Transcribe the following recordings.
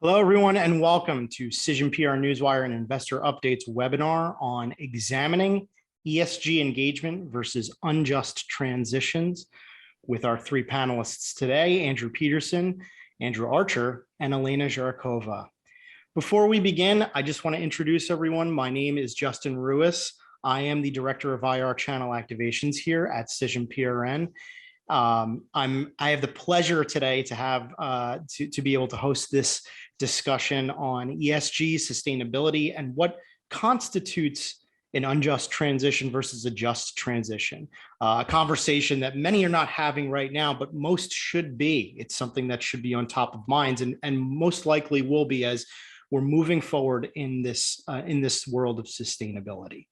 Hello, everyone, and welcome to Cision PR Newswire and Investor Updates webinar on examining ESG engagement versus unjust transitions with our three panelists today, Andrew Petersen, Andrew Archer, and Elena Zharikova. Before we begin, I just want to introduce everyone. My name is Justin Ruiss. I am the Director of IR Channel Activations here at Cision PRN. I have the pleasure today to have to be able to host this discussion on ESG, sustainability, and what constitutes an unjust transition versus a just transition. A conversation that many are not having right now, but most should be. It's something that should be on top of minds, and most likely will be as we're moving forward in this world of sustainability.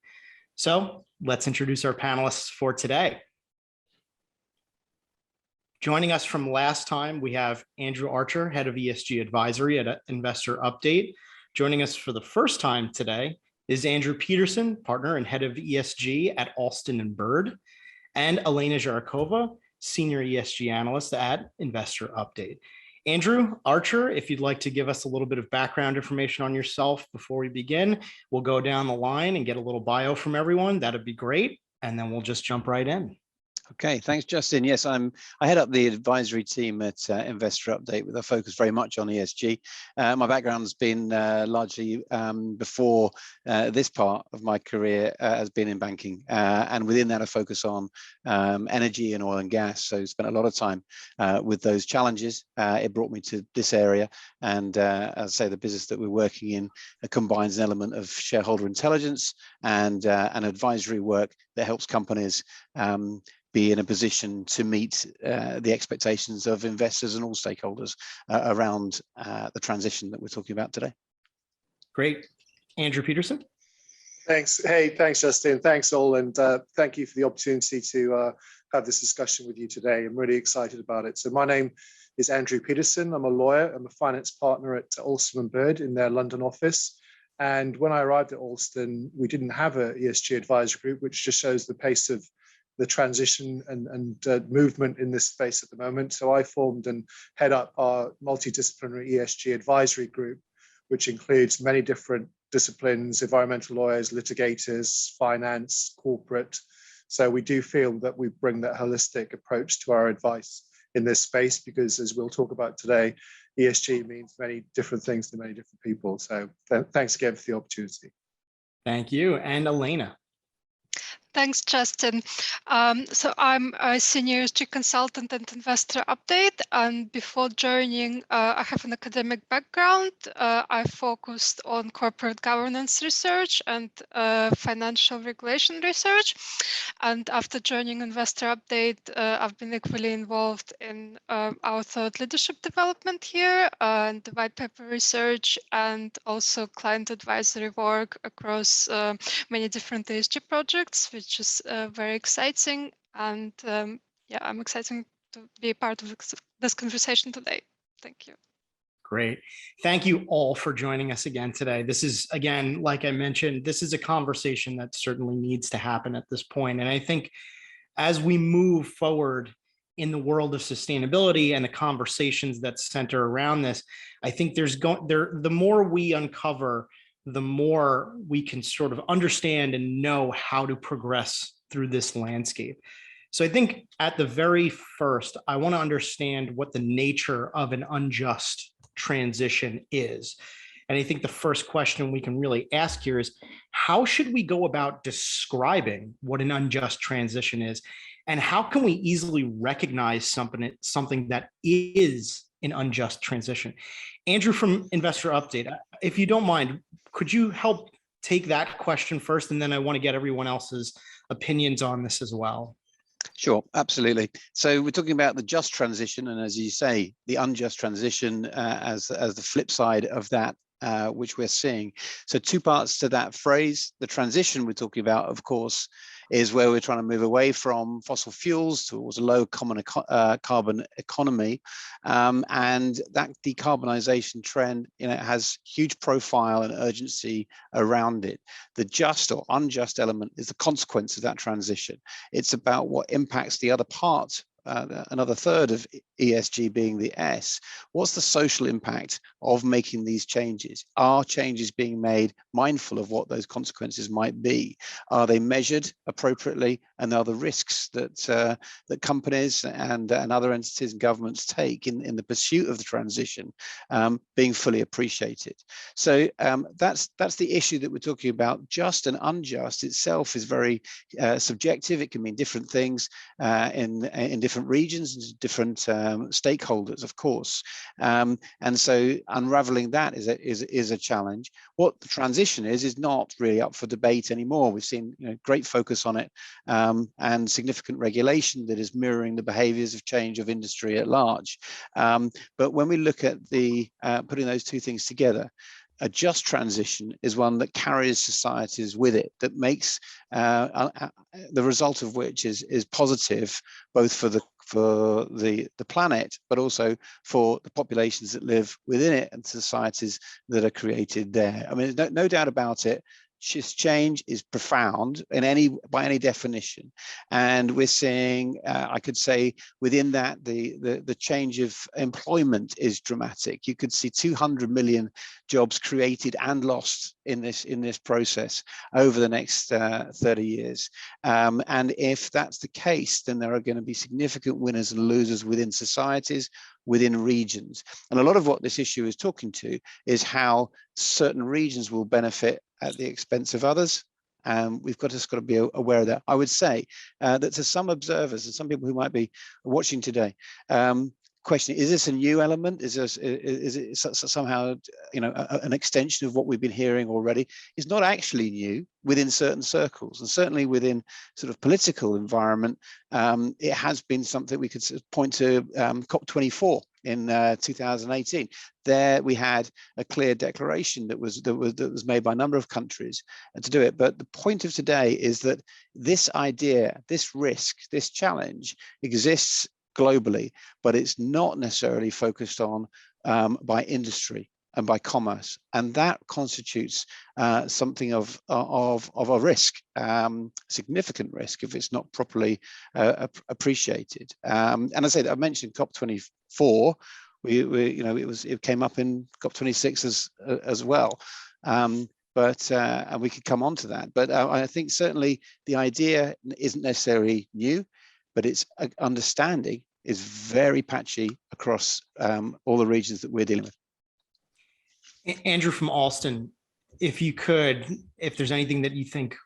So let's introduce our panelists for today. Joining us from last time, we have Andrew Archer, Head of ESG Advisory at Investor Update. Joining us for the first time today is Andrew Petersen, Partner and Head of ESG at Alston and Bird, and Elena Zharikova, Senior ESG Analyst at Investor Update. Andrew Archer, if you'd like to give us a little bit of background information on yourself before we begin, we'll go down the line and get a little bio from everyone. That'd be great. And then we'll just jump right in. Okay, thanks, Justin. Yes, I head up the advisory team at Investor Update with a focus very much on ESG. My background has been largely before this part of my career has been in banking, and within that a focus on energy and oil and gas. So spent a lot of time with those challenges. It brought me to this area, and as I say, the business that we're working in combines an element of shareholder intelligence and an advisory work that helps companies be in a position to meet the expectations of investors and all stakeholders around the transition that we're talking about today. Great. Andrew Petersen. Thanks. Hey, thanks, Justin. Thanks, all. And thank you for the opportunity to have this discussion with you today. I'm really excited about it. So my name is Andrew Petersen. I'm a lawyer. I'm a finance partner at Alston and Bird in their London office. And when I arrived at Alston, we didn't have an ESG advisory group, which just shows the pace of the transition and movement in this space at the moment. So I formed and head up our multidisciplinary ESG advisory group, which includes many different disciplines: environmental lawyers, litigators, finance, corporate. So we do feel that we bring that holistic approach to our advice in this space, because as we'll talk about today, ESG means many different things to many different people. So thanks again for the opportunity. Thank you. And Elena. Thanks, Justin. So I'm a senior ESG consultant at Investor Update, and before joining, I have an academic background. I focused on corporate governance research and financial regulation research. And after joining Investor Update, I've been equally involved in our thought leadership development here, and the white paper research, and also client advisory work across many different ESG projects, which is very exciting. And yeah, I'm excited to be a part of this conversation today. Thank you. Great. Thank you all for joining us again today. This is, again, like I mentioned, this is a conversation that certainly needs to happen at this point. And I think as we move forward in the world of sustainability and the conversations that center around this, I think the more we uncover, the more we can sort of understand and know how to progress through this landscape. So I think at the very first, I want to understand what the nature of an unjust transition is. And I think the first question we can really ask here is, how should we go about describing what an unjust transition is? And how can we easily recognize something that is an unjust transition? Andrew from Investor Update, if you don't mind, could you help take that question first? And then I want to get everyone else's opinions on this as well. Sure, absolutely. So we're talking about the just transition, and as you say, the unjust transition as the flip side of that, which we're seeing. So two parts to that phrase. The transition we're talking about, of course, is where we're trying to move away from fossil fuels towards a low carbon economy, and that decarbonization trend, has huge profile and urgency around it. The just or unjust element is the consequence of that transition. It's about what impacts the other part another third of ESG being the S, what's the social impact of making these changes? Are changes being made mindful of what those consequences might be? Are they measured appropriately? And are the risks that that companies and other entities and governments take in the pursuit of the transition being fully appreciated? So that's the issue that we're talking about. Just and unjust itself is very subjective. It can mean different things in different regions and different stakeholders, of course. And so unraveling that is a challenge. What the transition is not really up for debate anymore. We've seen great focus on it and significant regulation that is mirroring the behaviours of change of industry at large. But when we look at the putting those two things together, a just transition is one that carries societies with it, that makes the result of which is positive, both for the planet, but also for the populations that live within it and societies that are created there. I mean, there's no doubt about it. Change is profound by any definition, and we're seeing, I could say, within that the change of employment is dramatic. You could see 200 million jobs created and lost in this process over the next 30 years. And if that's the case, then there are going to be significant winners and losers within societies, within regions. And a lot of what this issue is talking to is how certain regions will benefit at the expense of others. We've just got to be aware of that. I would say that to some observers and some people who might be watching today, question, is this a new element? Is it somehow an extension of what we've been hearing already? It's not actually new within certain circles, and certainly within sort of political environment. It has been something we could point to COP24 in 2018. There we had a clear declaration that was made by a number of countries to do it. But the point of today is that this idea, this risk, this challenge exists globally, but it's not necessarily focused on by industry and by commerce, and that constitutes something of a risk, significant risk, if it's not properly appreciated. And I say that I mentioned COP24. It came up in COP26 as well. And we could come on to that. But I think certainly the idea isn't necessarily new, but its understanding is very patchy across all the regions that we're dealing with. Andrew from Alston, if there's anything that you think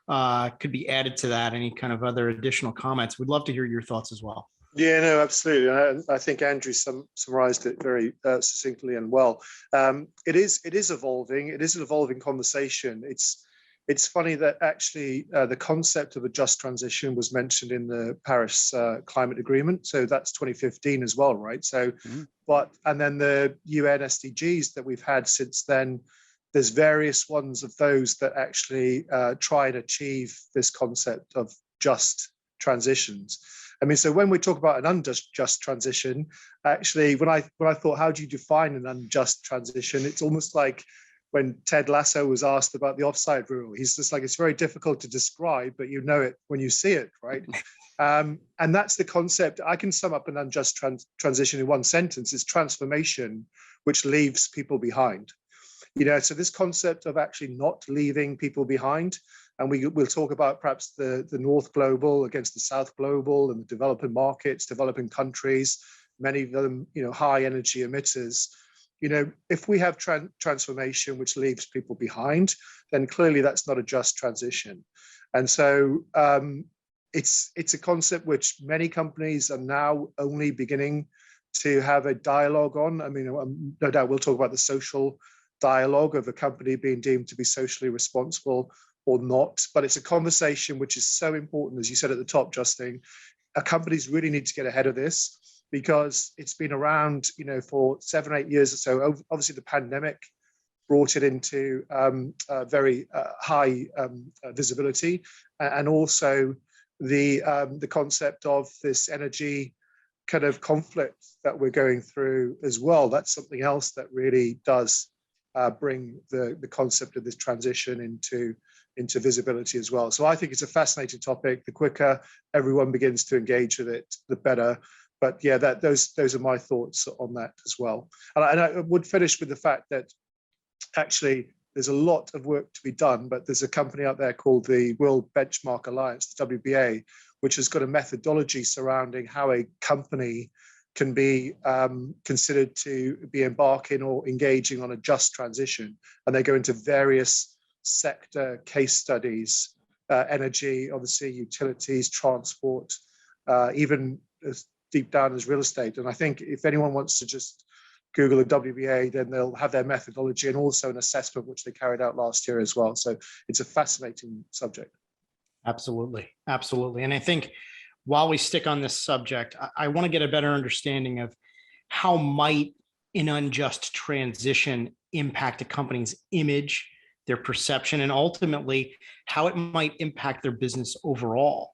could be added to that, any kind of other additional comments, we'd love to hear your thoughts as well. Yeah, no, absolutely. I think Andrew summarized it very succinctly and well. It is evolving. It is an evolving conversation. It's funny that actually the concept of a just transition was mentioned in the Paris Climate Agreement. So that's 2015 as well, right? So, and then the UN SDGs that we've had since then, there's various ones of those that actually try and achieve this concept of just transitions. I mean, so when we talk about an unjust transition, actually, when I thought, how do you define an unjust transition? It's almost like when Ted Lasso was asked about the offside rule. He's just like, it's very difficult to describe, but you know it when you see it, right? And that's the concept. I can sum up an unjust transition in one sentence: is transformation which leaves people behind. So this concept of actually not leaving people behind, and we'll talk about perhaps the North Global against the South Global and the developing markets, developing countries, many of them, high energy emitters. If we have transformation which leaves people behind, then clearly that's not a just transition. And so it's a concept which many companies are now only beginning to have a dialogue on. I mean, no doubt we'll talk about the social dialogue of a company being deemed to be socially responsible or not, but it's a conversation which is so important, as you said at the top, Justin. Companies really need to get ahead of this, because it's been around, for 7-8 years or so. Obviously, the pandemic brought it into very high visibility, and also the concept of this energy kind of conflict that we're going through as well. That's something else that really does bring the concept of this transition into visibility as well. So I think it's a fascinating topic. The quicker everyone begins to engage with it, the better. But yeah, those are my thoughts on that as well. And I would finish with the fact that actually there's a lot of work to be done, but there's a company out there called the World Benchmark Alliance, the WBA, which has got a methodology surrounding how a company can be considered to be embarking or engaging on a just transition. And they go into various sector case studies, energy, obviously utilities, transport, even as deep down as real estate. And I think if anyone wants to just Google the WBA, then they'll have their methodology and also an assessment which they carried out last year as well. So it's a fascinating subject. Absolutely. Absolutely. And I think while we stick on this subject, I want to get a better understanding of how might an unjust transition impact a company's image, their perception, and ultimately how it might impact their business overall.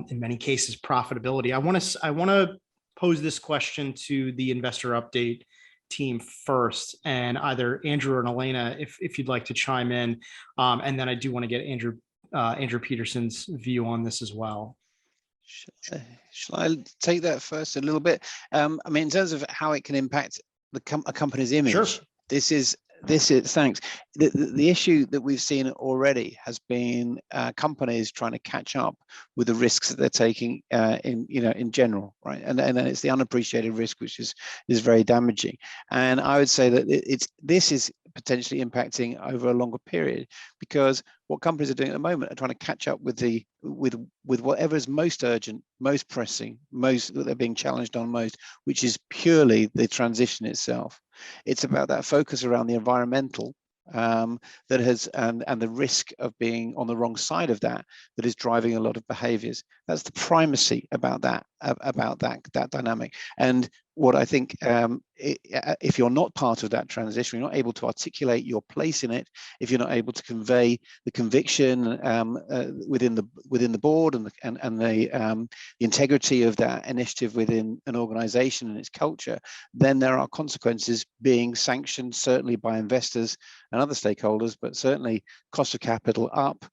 In many cases, profitability. I want to pose this question to the investor update team first, and either Andrew or Elena, if you'd like to chime in, and then I do want to get Andrew Petersen's view on this as well. Shall I take that first a little bit? I mean, in terms of how it can impact a company's image, sure. This is thanks. The issue that we've seen already has been companies trying to catch up with the risks that they're taking in general, right? And then it's the unappreciated risk, which is very damaging. And I would say that this is potentially impacting over a longer period, because what companies are doing at the moment are trying to catch up with whatever is most urgent, most pressing, most that they're being challenged on most, which is purely the transition itself. It's about that focus around the environmental that has and the risk of being on the wrong side of that is driving a lot of behaviors. That's the primacy about that dynamic. And what I think, if you're not part of that transition, you're not able to articulate your place in it, if you're not able to convey the conviction within the board and the integrity of that initiative within an organization and its culture, then there are consequences being sanctioned, certainly by investors and other stakeholders, but certainly cost of capital up,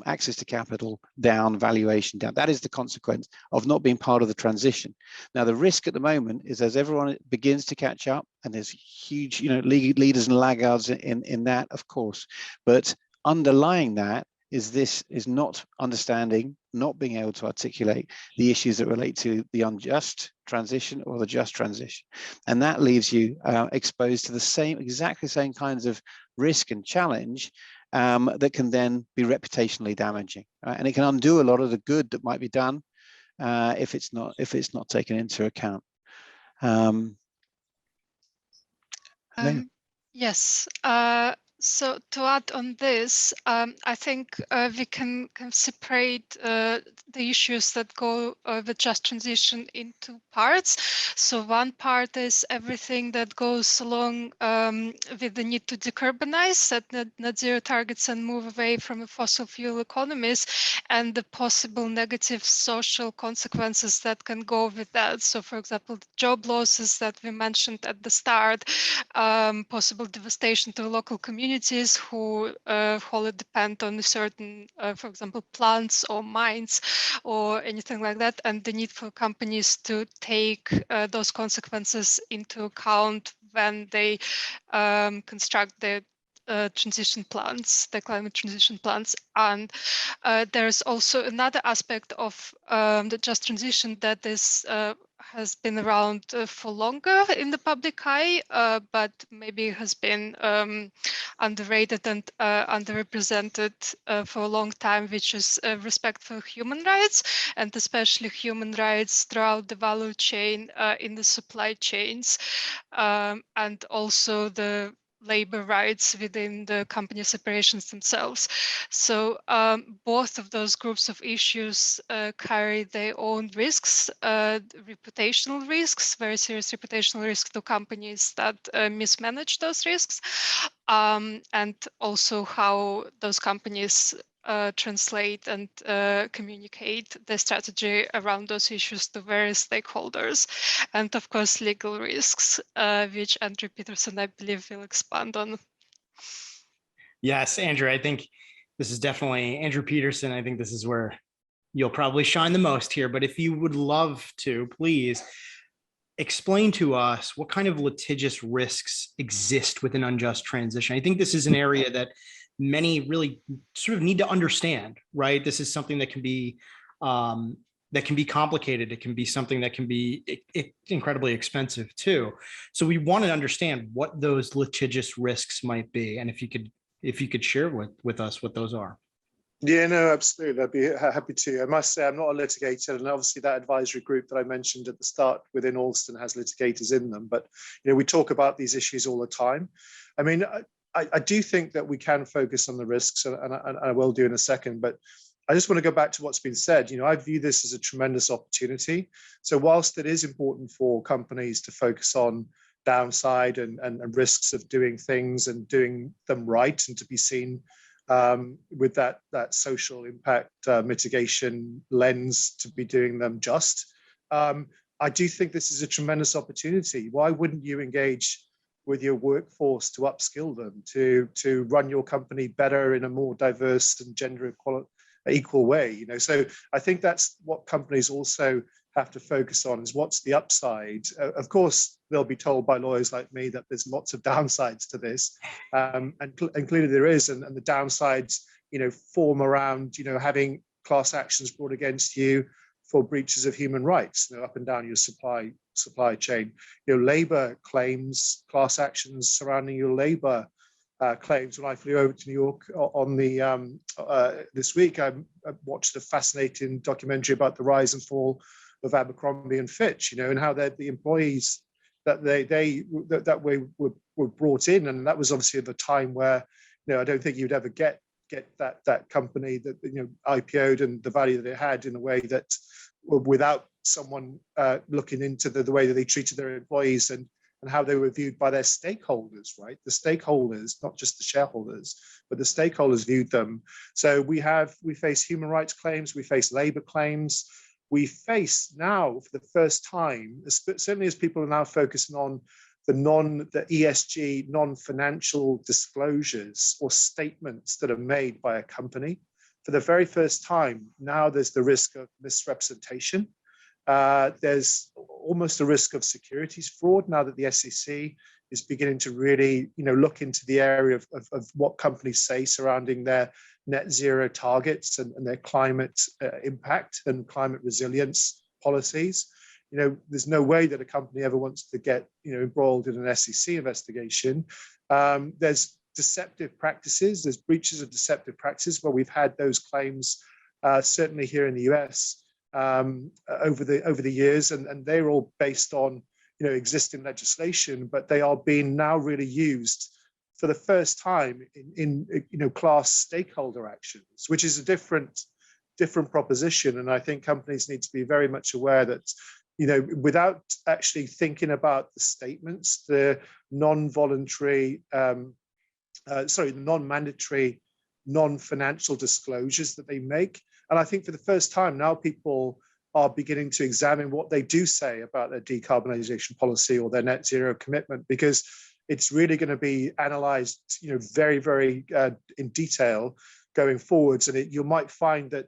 access to capital down, valuation down. That is the consequence of not being part of the transition. Now, the risk at the moment is as everyone begins to catch up, and there's huge, leaders and laggards in that, of course, but underlying that is not understanding, not being able to articulate the issues that relate to the unjust transition or the just transition. And that leaves you exposed to the exactly same kinds of risk and challenge that can then be reputationally damaging, right? And it can undo a lot of the good that might be done if it's not taken into account. Yes. So to add on this, I think we can separate the issues that go with just transition into parts. So one part is everything that goes along with the need to decarbonize, set net zero targets and move away from fossil fuel economies, and the possible negative social consequences that can go with that. So for example, the job losses that we mentioned at the start, possible devastation to local communities who wholly depend on certain, for example, plants or mines or anything like that, and the need for companies to take those consequences into account when they construct their transition plans, the climate transition plans. And there's also another aspect of the just transition that is has been around for longer in the public eye, but maybe has been underrated and underrepresented for a long time, which is respect for human rights, and especially human rights throughout the value chain in the supply chains, and also the labor rights within the company separations themselves. So both of those groups of issues carry their own risks, reputational risks, very serious reputational risks to companies that mismanage those risks, and also how those companies translate and communicate the strategy around those issues to various stakeholders, and of course legal risks, which Andrew Petersen, I believe, will expand on. Yes, Andrew, I think this is definitely Andrew Petersen. I think this is where you'll probably shine the most here, but if you would love to, please explain to us what kind of litigious risks exist within unjust transition. I think this is an area that many really sort of need to understand, right? This is something that can be complicated. It can be something that can be incredibly expensive too. So we want to understand what those litigious risks might be, and if you could share with us what those are. Yeah, no, absolutely. I'd be happy to. I must say I'm not a litigator, and obviously that advisory group that I mentioned at the start within Alston has litigators in them. But we talk about these issues all the time. I mean, I do think that we can focus on the risks, and I will do in a second. But I just want to go back to what's been said. I view this as a tremendous opportunity. So whilst it is important for companies to focus on downside and risks of doing things and doing them right, and to be seen with that social impact mitigation lens, to be doing them just. I do think this is a tremendous opportunity. Why wouldn't you engage with your workforce to upskill them, to run your company better in a more diverse and gender equal way? So I think that's what companies also have to focus on, is what's the upside. Of course, they'll be told by lawyers like me that there's lots of downsides to this, and clearly there is, and the downsides, form around, having class actions brought against you for breaches of human rights, up and down your supply chain, labor claims, class actions surrounding your labor claims. When I flew over to New York on this week, I watched a fascinating documentary about the rise and fall of Abercrombie and Fitch, and how the employees that were brought in, and that was obviously at a time where I don't think you'd ever get that company that IPO'd and the value that it had in a way that without someone looking into the way that they treated their employees and how they were viewed by their stakeholders, right? The stakeholders, not just the shareholders, but the stakeholders viewed them. So we face human rights claims, we face labor claims. We face now, for the first time, certainly as people are now focusing on the ESG, non-financial disclosures or statements that are made by a company, for the very first time, now there's the risk of misrepresentation. There's almost a risk of securities fraud now that the SEC is beginning to really, look into the area of what companies say surrounding their net zero targets and their climate impact and climate resilience policies. There's no way that a company ever wants to get, embroiled in an SEC investigation. There's deceptive practices, there's breaches of deceptive practices where we've had those claims, certainly here in the US over the years, and they're all based on, existing legislation, but they are being now really used for the first time in class stakeholder actions, which is a different proposition. And I think companies need to be very much aware that, without actually thinking about the statements, the non-voluntary, the non-mandatory, non-financial disclosures that they make. And I think for the first time now, people are beginning to examine what they do say about their decarbonization policy or their net zero commitment, because it's really going to be analyzed, very, very in detail going forwards. And you might find that,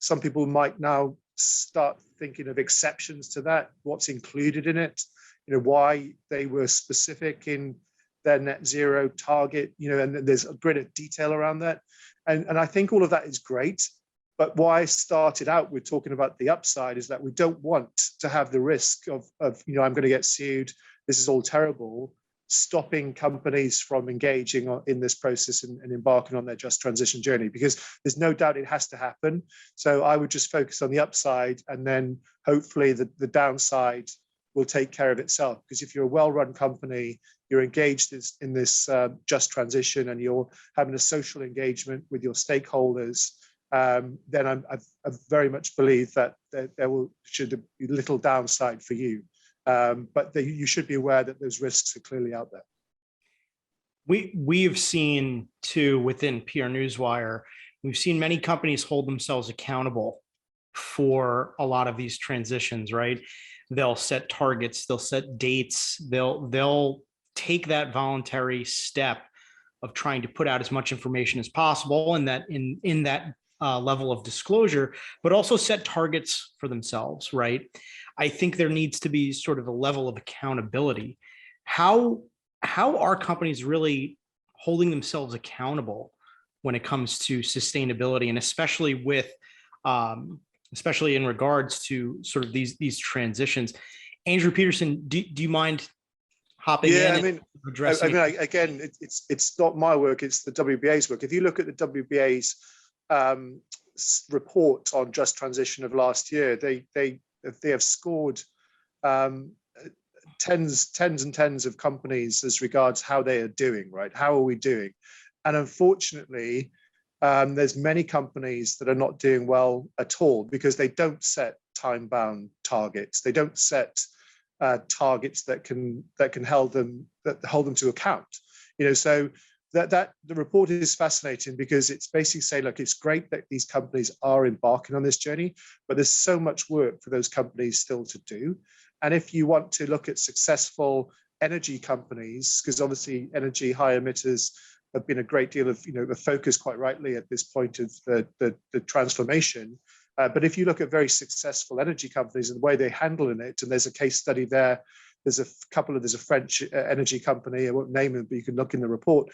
some people might now start thinking of exceptions to that, what's included in it, why they were specific in their net zero target, and there's a greater detail around that. And I think all of that is great. But why I started out with talking about the upside is that we don't want to have the risk of I'm going to get sued, this is all terrible, stopping companies from engaging in this process and embarking on their just transition journey, because there's no doubt it has to happen. So I would just focus on the upside, and then hopefully the downside will take care of itself. Because if you're a well-run company, you're engaged in this just transition, and you're having a social engagement with your stakeholders, then I very much believe that should be little downside for you. But you should be aware that those risks are clearly out there. We have seen too within PR Newswire, we've seen many companies hold themselves accountable for a lot of these transitions, right? They'll set targets, they'll set dates, they'll take that voluntary step of trying to put out as much information as possible, and that in that level of disclosure, but also set targets for themselves, right? I think there needs to be sort of a level of accountability. How are companies really holding themselves accountable when it comes to sustainability, and especially with especially in regards to sort of these transitions? Andrew Petersen, do you mind hopping in? I mean, again, it's not my work; it's the WBA's work. If you look at the WBA's report on just transition of last year, they have scored tens and tens of companies as regards how they are doing. Right? How are we doing? And unfortunately, there's many companies that are not doing well at all because they don't set time-bound targets. They don't set targets that can hold them to account. So that the report is fascinating because it's basically saying, look, it's great that these companies are embarking on this journey, but there's so much work for those companies still to do. And if you want to look at successful energy companies, because obviously energy high emitters have been a great deal of a focus, quite rightly, at this point of the transformation. But if you look at very successful energy companies and the way they handle it, and there's a case study there, there's a French energy company, I won't name them, but you can look in the report.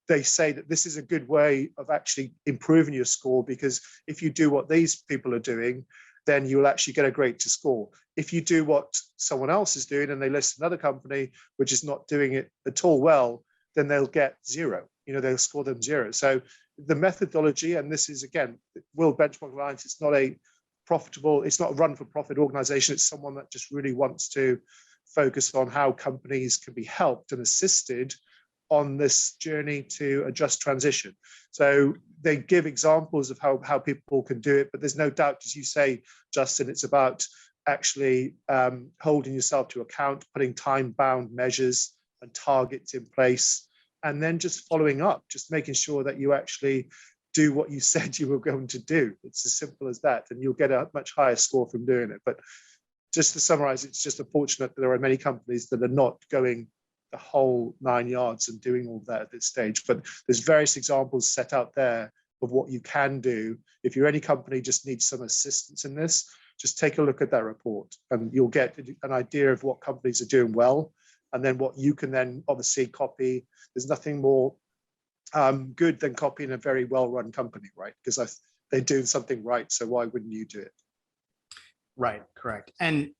They say that this is a good way of actually improving your score, because if you do what these people are doing, then you'll actually get a greater score. If you do what someone else is doing and they list another company which is not doing it at all well, then they'll get zero. They'll score them zero. So the methodology, and this is again, World Benchmark Alliance, it's not a run for profit organization. It's someone that just really wants to focus on how companies can be helped and assisted on this journey to a just transition. So they give examples of how people can do it, but there's no doubt, as you say, Justin, it's about actually holding yourself to account, putting time-bound measures and targets in place, and then just following up, just making sure that you actually do what you said you were going to do. It's as simple as that, and you'll get a much higher score from doing it. But just to summarize, it's just unfortunate that there are many companies that are not going the whole 9 yards and doing all that at this stage. But there's various examples set out there of what you can do. If you're any company just needs some assistance in this, just take a look at that report and you'll get an idea of what companies are doing well, and then what you can then obviously copy. There's nothing more good than copying a very well-run company, right? Because they're doing something right, so why wouldn't you do it? Right, correct. And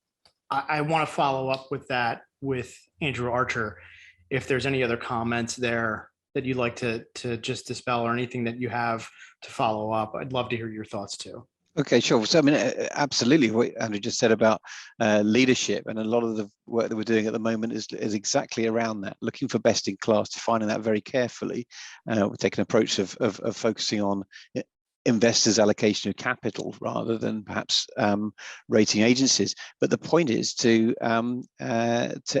I want to follow up with that with Andrew Archer. If there's any other comments there that you'd like to just dispel, or anything that you have to follow up, I'd love to hear your thoughts too. Okay, sure. So, I mean, absolutely what Andrew just said about leadership, and a lot of the work that we're doing at the moment is exactly around that, looking for best in class, defining that very carefully. We're taking an approach of focusing on investors' allocation of capital rather than perhaps rating agencies. But the point is to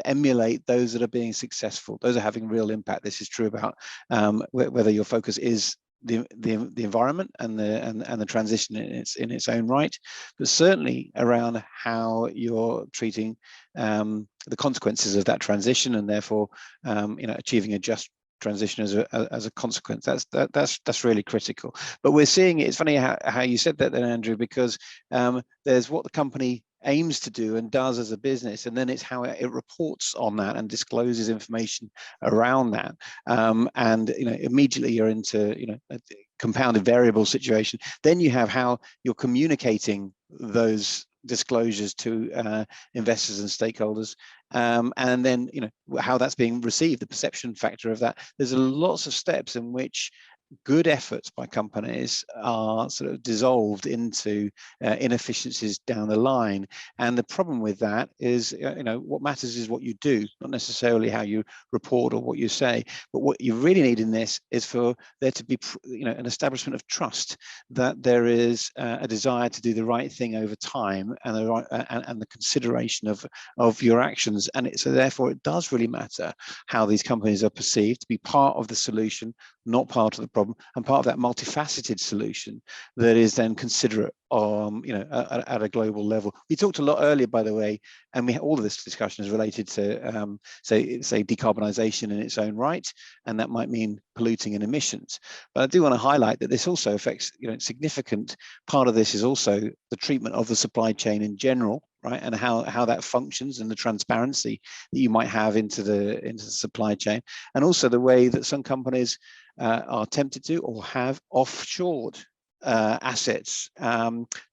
emulate those that are being successful, those are having real impact. This is true about whether your focus is the environment and the transition in its own right, but certainly around how you're treating the consequences of that transition, and therefore achieving a just transition as a consequence. That's really critical. But we're seeing it. It's funny how you said that then, Andrew, because there's what the company aims to do and does as a business, and then it's how it reports on that and discloses information around that. And immediately you're into a compounded variable situation. Then you have how you're communicating those disclosures to investors and stakeholders, and then how that's being received, the perception factor of that. There's lots of steps in which good efforts by companies are sort of dissolved into inefficiencies down the line. And the problem with that is, what matters is what you do, not necessarily how you report or what you say. But what you really need in this is for there to be, an establishment of trust that there is a desire to do the right thing over time, and the consideration of your actions. And so therefore, it does really matter how these companies are perceived to be part of the solution, not part of the problem. problem, and part of that multifaceted solution that is then considerate at a global level. We talked a lot earlier, by the way, and all of this discussion is related to say decarbonisation in its own right, and that might mean polluting and emissions. But I do want to highlight that this also affects, significant part of this is also the treatment of the supply chain in general, right, and how that functions and the transparency that you might have into the supply chain, and also the way that some companies are tempted to or have offshored assets,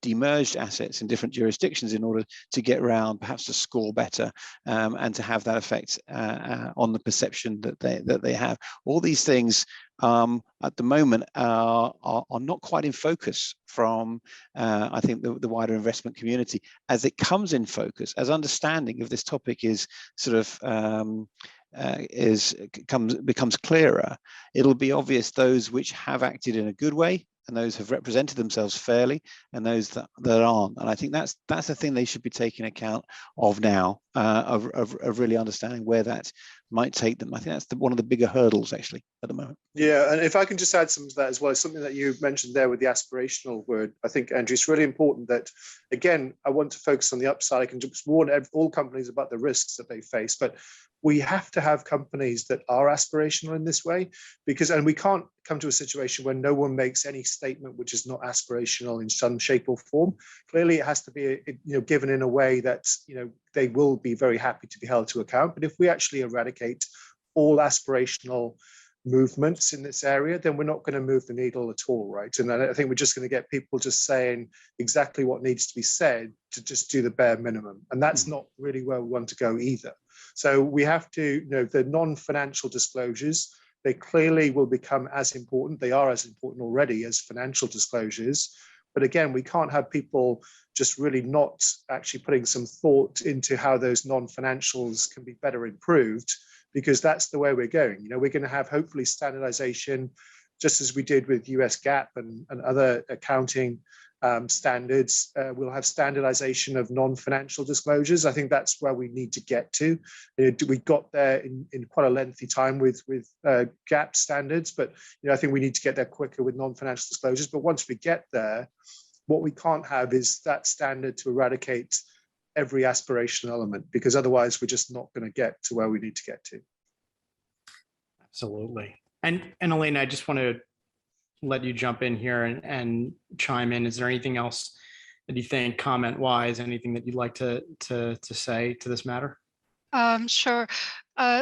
demerged assets in different jurisdictions in order to get around, perhaps to score better, and to have that effect on the perception that they have. All these things at the moment are not quite in focus from, I think, the wider investment community. As it comes in focus, as understanding of this topic is sort of becomes clearer, it'll be obvious those which have acted in a good way, and those have represented themselves fairly, and those that aren't. And I think that's the thing they should be taking account of now, of really understanding where that might take them. I think that's one of the bigger hurdles actually at the moment. Yeah, and if I can just add something to that as well, something that you mentioned there with the aspirational word, I think, Andrew, it's really important that, again, I want to focus on the upside. I can just warn all companies about the risks that they face, but we have to have companies that are aspirational in this way, and we can't come to a situation where no one makes any statement which is not aspirational in some shape or form. Clearly, it has to be given in a way that they will be very happy to be held to account. But if we actually eradicate all aspirational movements in this area, then we're not going to move the needle at all, right? And I think we're just going to get people just saying exactly what needs to be said to just do the bare minimum. And that's not really where we want to go either. So we have to, the non-financial disclosures, they clearly will become as important. They are as important already as financial disclosures. But again, we can't have people just really not actually putting some thought into how those non-financials can be better improved, because that's the way we're going. We're going to have hopefully standardization, just as we did with US GAAP and other accounting standards. We'll have standardization of non-financial disclosures. I think that's where we need to get to. We got there in quite a lengthy time with GAAP standards, but I think we need to get there quicker with non-financial disclosures. But once we get there, what we can't have is that standard to eradicate every aspirational element, because otherwise we're just not going to get to where we need to get to. Absolutely. And Elena, I just want to let you jump in here and chime in. Is there anything else that you think, comment wise, anything that you'd like to say to this matter? Sure.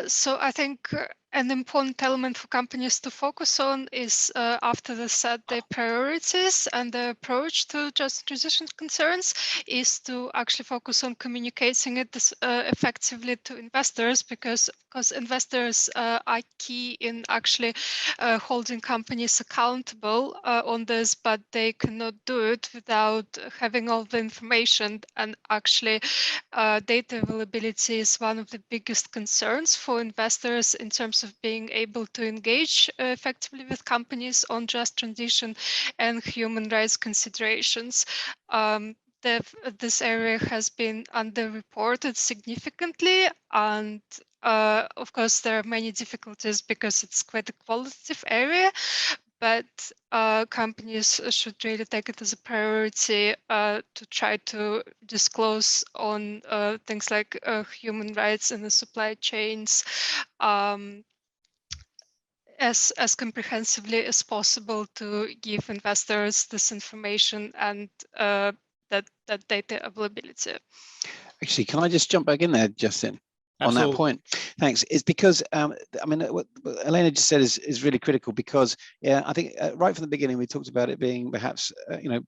So I think an important element for companies to focus on is after they set their priorities and the approach to just transition concerns is to actually focus on communicating it effectively to investors, because investors are key in actually holding companies accountable on this, but they cannot do it without having all the information. And actually data availability is one of the biggest concerns for investors in terms of being able to engage effectively with companies on just transition and human rights considerations. This area has been underreported significantly, and of course there are many difficulties because it's quite a qualitative area, but companies should really take it as a priority to try to disclose on things like human rights in the supply chains as comprehensively as possible, to give investors this information and that data availability. Actually, can I just jump back in there, Justin? Absolutely. On that point, thanks. It's because I mean, what Elena just said is really critical, because I think right from the beginning we talked about it being perhaps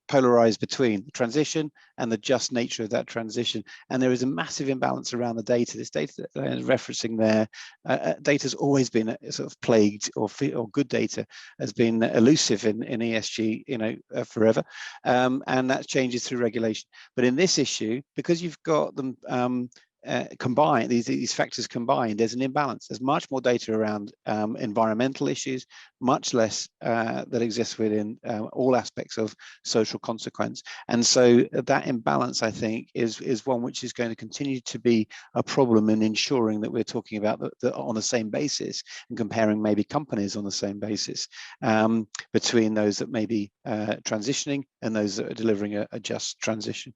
polarized between the transition and the just nature of that transition, and there is a massive imbalance around the data. This data that Elena's referencing there, data has always been sort of plagued, or good data has been elusive in ESG, forever, and that changes through regulation. But in this issue, because you've got them combined, these factors combined, there's an imbalance. There's much more data around environmental issues, much less that exists within all aspects of social consequence. And so that imbalance, I think, is one which is going to continue to be a problem in ensuring that we're talking about that on the same basis and comparing maybe companies on the same basis between those that may be transitioning and those that are delivering a just transition.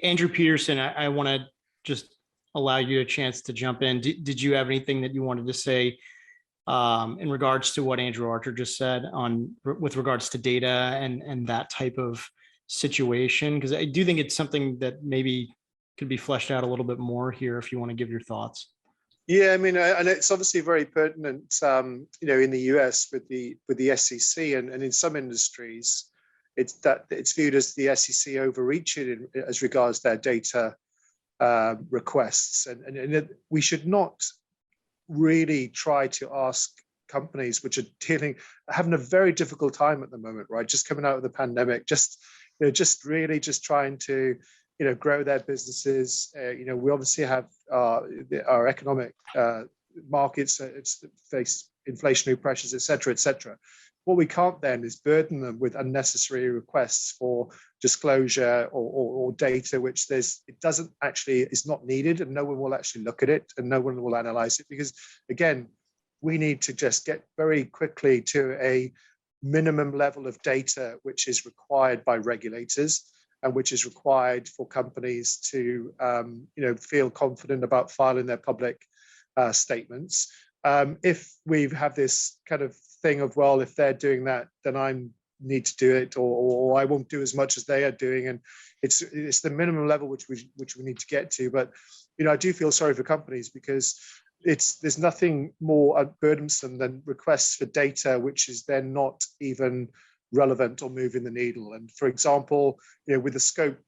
Andrew Petersen, I want to just allow you a chance to jump in. Did you have anything that you wanted to say in regards to what Andrew Archer just said with regards to data and that type of situation? Because I do think it's something that maybe could be fleshed out a little bit more here if you want to give your thoughts. Yeah, I mean, and it's obviously very pertinent, in the US with the SEC and in some industries. It's viewed as the SEC overreaching as regards their data requests, and we should not really try to ask companies which are having a very difficult time at the moment, right? Just coming out of the pandemic, just really trying to grow their businesses. We obviously have our economic markets face inflationary pressures, et cetera. What we can't then is burden them with unnecessary requests for disclosure or data, which is not needed, and no one will actually look at it and no one will analyze it, because again, we need to just get very quickly to a minimum level of data which is required by regulators and which is required for companies to feel confident about filing their public statements. If we have this kind of thing of, well, if they're doing that, then I need to do it, or I won't do as much as they are doing, and it's the minimum level which we need to get to. But I do feel sorry for companies, because there's nothing more burdensome than requests for data which is then not even relevant or moving the needle. And for example, with the scope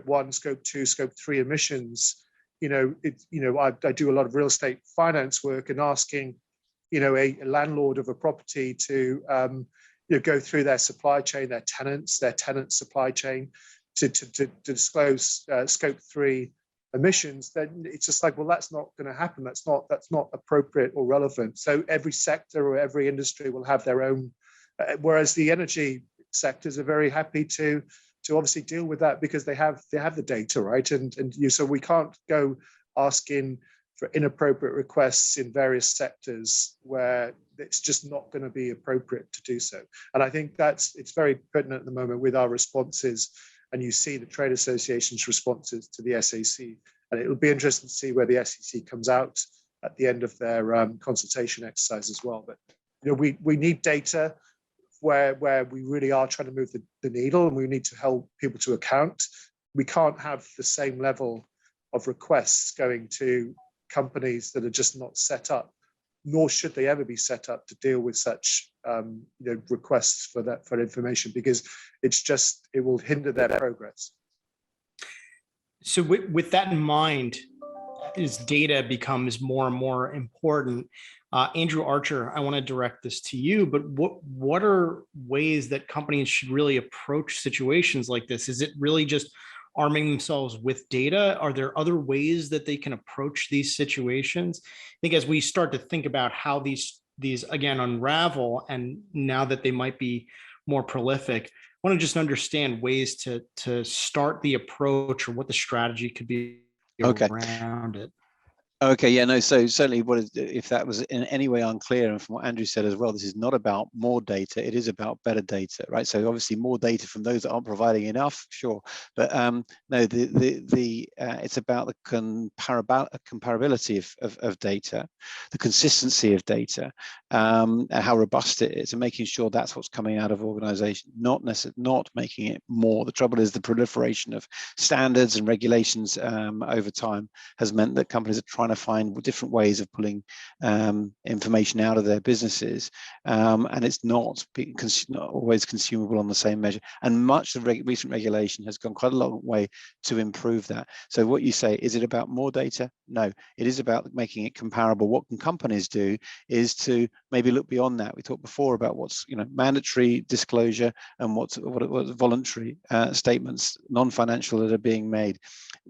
1, scope 2, scope 3 emissions, I do a lot of real estate finance work, and asking a landlord of a property to go through their supply chain, their tenant supply chain, to disclose scope 3 emissions, then it's just like, well, that's not going to happen. That's not appropriate or relevant. So every sector or every industry will have their own, whereas the energy sectors are very happy to obviously deal with that, because they have the data, right? So we can't go asking for inappropriate requests in various sectors where it's just not going to be appropriate to do so. And I think it's very pertinent at the moment with our responses, and you see the trade associations' responses to the SEC, and it will be interesting to see where the SEC comes out at the end of their consultation exercise as well. But we need data where we really are trying to move the needle, and we need to hold people to account. We can't have the same level of requests going to companies that are just not set up, nor should they ever be set up to deal with such requests for information, because it will hinder their progress. So with that in mind, as data becomes more and more important, Andrew Archer, I want to direct this to you, but what are ways that companies should really approach situations like this? Is it really just arming themselves with data? Are there other ways that they can approach these situations? I think as we start to think about how these again unravel, and now that they might be more prolific, I want to just understand ways to start the approach, or what the strategy could be around it. Okay, yeah, no, so certainly if that was in any way unclear, and from what Andrew said as well, this is not about more data, it is about better data, right? So obviously more data from those that aren't providing enough, sure. But no, it's about the comparability of data, the consistency of data, and how robust it is, and making sure that's what's coming out of organizations, not making it more. The trouble is the proliferation of standards and regulations over time has meant that companies are trying to find different ways of pulling information out of their businesses, and it's not always consumable on the same measure. And much of recent regulation has gone quite a long way to improve that. So what you say, is it about more data? No, it is about making it comparable. What can companies do is to maybe look beyond that. We talked before about what's mandatory disclosure and what's voluntary statements, non-financial, that are being made.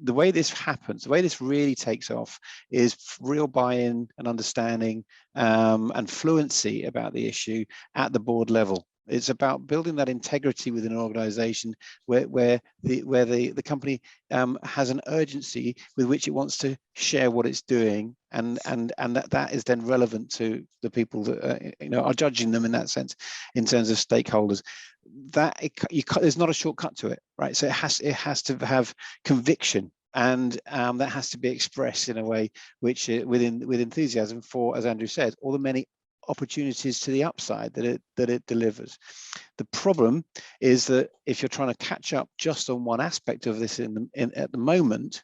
The way this happens, the way this really takes off, is real buy-in and understanding and fluency about the issue at the board level. It's about building that integrity within an organization where the company has an urgency with which it wants to share what it's doing, and that is then relevant to the people that are judging them in that sense, in terms of stakeholders. There's not a shortcut to it, right? So it has to have conviction, and that has to be expressed in a way which with enthusiasm for, as Andrew said, all the many opportunities to the upside that it delivers. The problem is that if you're trying to catch up just on one aspect of this at the moment,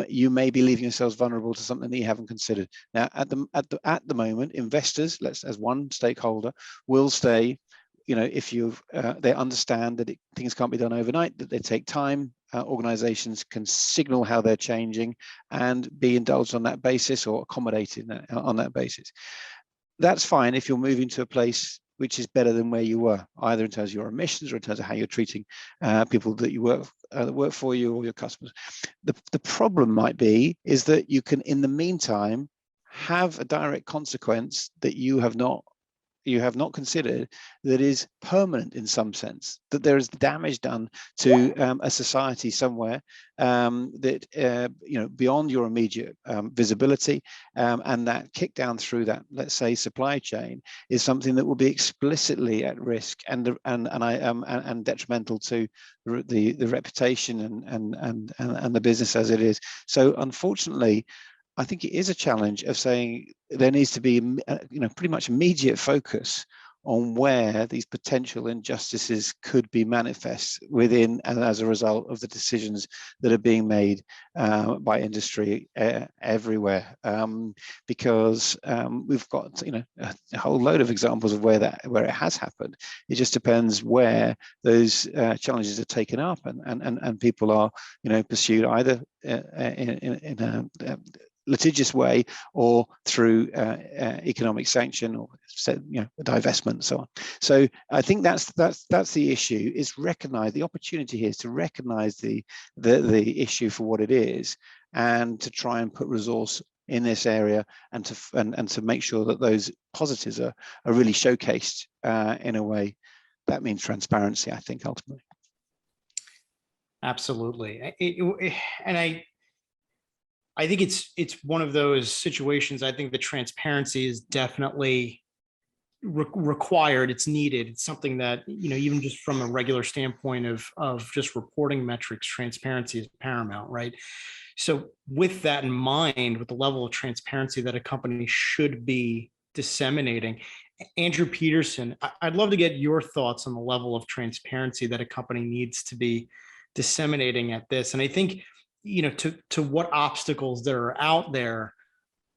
you may be leaving yourselves vulnerable to something that you haven't considered. Now, at the moment, investors, as one stakeholder, will stay. If they understand that things can't be done overnight, that they take time. Organizations can signal how they're changing and be indulged on that basis, or accommodated on that basis. That's fine if you're moving to a place which is better than where you were, either in terms of your emissions or in terms of how you're treating people that you work for you or your customers. The problem might be is that you can, in the meantime, have a direct consequence that you have not considered, that is permanent in some sense, that there is damage done to a society somewhere that beyond your immediate visibility, and that kick down through that, let's say, supply chain, is something that will be explicitly at risk and detrimental to the reputation and the business as it is. So unfortunately, I think it is a challenge of saying there needs to be, pretty much immediate focus on where these potential injustices could be manifest within and as a result of the decisions that are being made by industry everywhere. Because we've got a whole load of examples of where it has happened. It just depends where those challenges are taken up and people are pursued either in a litigious way or through economic sanction or divestment and so on. So I think that's the issue, is recognize the opportunity here is to recognize the issue for what it is, and to try and put resource in this area, and to make sure that those positives are really showcased in a way that means transparency, I think, ultimately. Absolutely. And I think it's one of those situations. I think the transparency is definitely required. It's needed. It's something that, even just from a regular standpoint of just reporting metrics, transparency is paramount, right? So with that in mind, with the level of transparency that a company should be disseminating, Andrew Petersen, I'd love to get your thoughts on the level of transparency that a company needs to be disseminating at this. And I think, to what obstacles that are out there,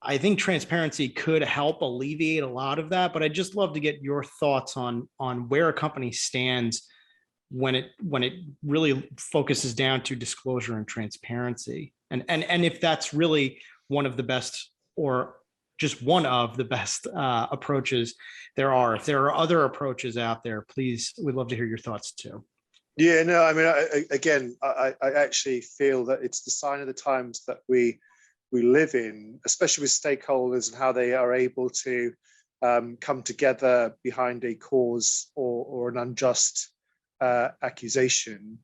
I think transparency could help alleviate a lot of that. But I'd just love to get your thoughts on where a company stands when it really focuses down to disclosure and transparency, and if that's really one of the best, or just one of the best approaches there are. If there are other approaches out there, please, we'd love to hear your thoughts too. Yeah, no, I mean, I actually feel that it's the sign of the times that we live in, especially with stakeholders and how they are able to come together behind a cause or an unjust accusation.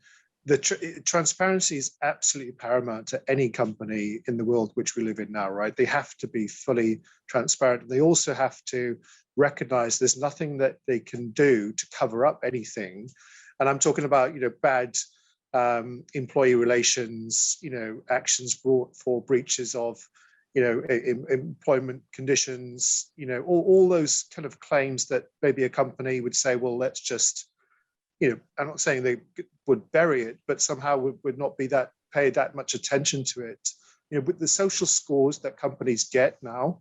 The transparency is absolutely paramount to any company in the world which we live in now, right? They have to be fully transparent. They also have to recognize there's nothing that they can do to cover up anything. And I'm talking about, bad employee relations, actions brought for breaches of, employment conditions, all those kind of claims that maybe a company would say, well, let's just, I'm not saying they would bury it, but somehow would not be pay that much attention to it. with the social scores that companies get now,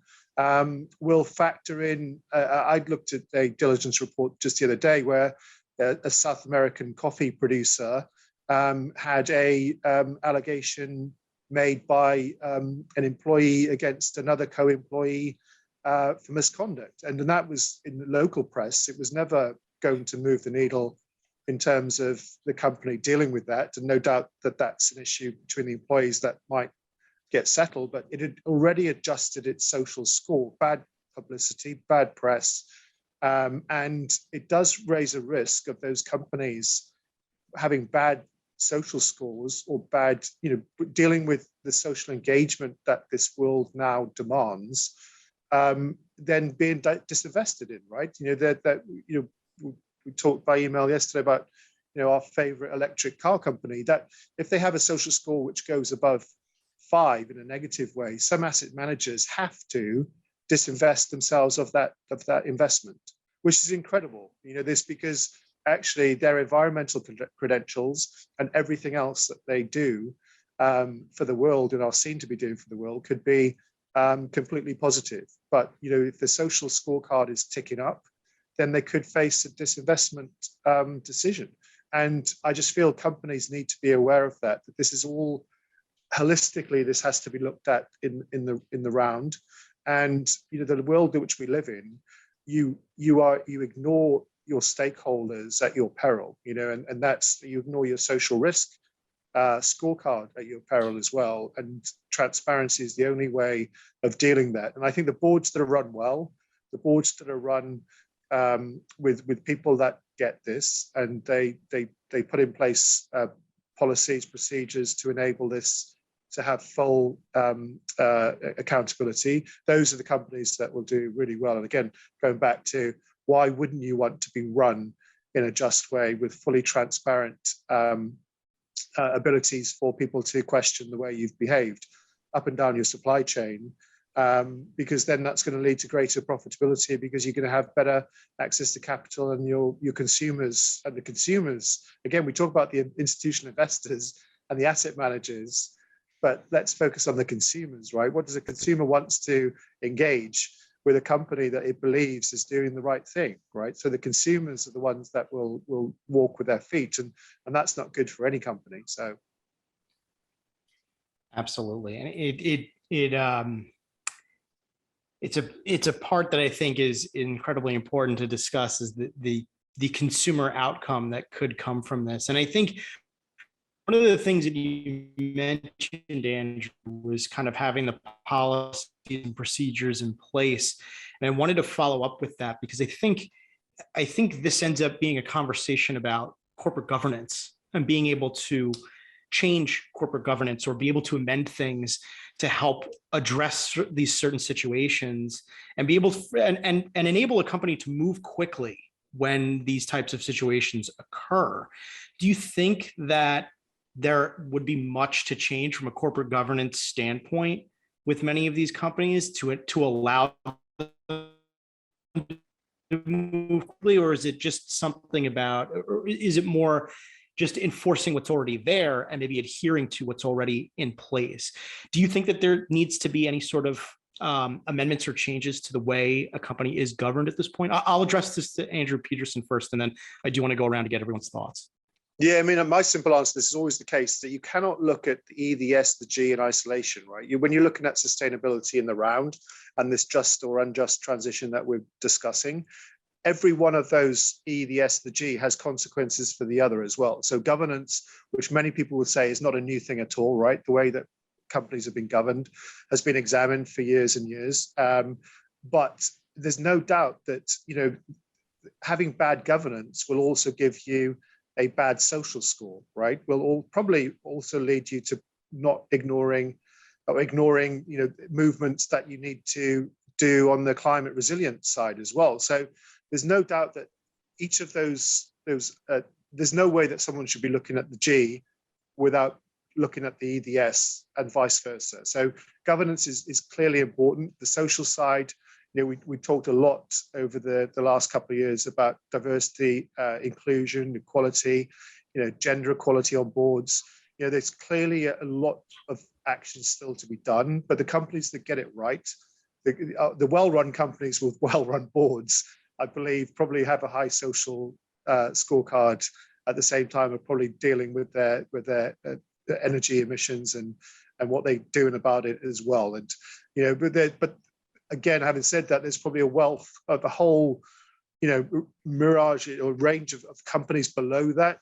will factor in. I looked at a diligence report just the other day where a South American coffee producer had a allegation made by an employee against another co-employee for misconduct. And that was in the local press. It was never going to move the needle in terms of the company dealing with that. And no doubt that that's an issue between the employees that might get settled, but it had already adjusted its social score. Bad publicity, bad press. And it does raise a risk of those companies having bad social scores or bad, dealing with the social engagement that this world now demands, then being disinvested in, right? We talked by email yesterday about, our favorite electric car company, that if they have a social score which goes above 5 in a negative way, some asset managers have to disinvest themselves of that investment, which is incredible. This because actually their environmental credentials and everything else that they do for the world and are seen to be doing for the world could be completely positive. But if the social scorecard is ticking up, then they could face a disinvestment decision. And I just feel companies need to be aware of that this is all holistically, this has to be looked at in the round. And the world in which we live in, you ignore your stakeholders at your peril, and that's, you ignore your social risk scorecard at your peril as well. And transparency is the only way of dealing that. And I think the boards that are run well, the boards that are run with people that get this, and they put in place policies, procedures to enable this to have full accountability. Those are the companies that will do really well. And again, going back to why wouldn't you want to be run in a just way with fully transparent abilities for people to question the way you've behaved up and down your supply chain, because then that's going to lead to greater profitability, because you're going to have better access to capital, and your consumers, and the consumers, again, we talk about the institutional investors and the asset managers, but let's focus on the consumers, right? What does a consumer wants to engage with a company that it believes is doing the right thing, right? So the consumers are the ones that will walk with their feet, and that's not good for any company. So, absolutely, and it's a part that I think is incredibly important to discuss, is the consumer outcome that could come from this. And I think one of the things that you mentioned, Andrew, was kind of having the policies and procedures in place. And I wanted to follow up with that, because I think this ends up being a conversation about corporate governance and being able to change corporate governance or be able to amend things to help address these certain situations and be able to, and enable a company to move quickly when these types of situations occur. Do you think that there would be much to change from a corporate governance standpoint with many of these companies to allow them to move quickly, or is it just something about, or is it more just enforcing what's already there and maybe adhering to what's already in place? Do you think that there needs to be any sort of amendments or changes to the way a company is governed at this point? I'll address this to Andrew Petersen first, and then I do want to go around to get everyone's thoughts. Yeah, I mean, my simple answer to this is always the case, that you cannot look at the E, the S, the G in isolation, right? When you're looking at sustainability in the round and this just or unjust transition that we're discussing, every one of those E, the S, the G has consequences for the other as well. So governance, which many people would say is not a new thing at all, right? The way that companies have been governed has been examined for years and years. But there's no doubt that, having bad governance will also give you a bad social score, right? Will probably also lead you to not ignoring movements that you need to do on the climate resilience side as well. So there's no doubt that each of those there's no way that someone should be looking at the G without looking at the E, the S, and vice versa. So governance is clearly important. The social side, we talked a lot over the last couple of years about diversity, inclusion, equality, gender equality on boards. There's clearly a lot of action still to be done, but the companies that get it right, the well-run companies with well-run boards, I believe, probably have a high social scorecard. At the same time, are probably dealing with their energy emissions and what they're doing about it as well. And but again, having said that, there's probably a wealth of a whole mirage or range of companies below that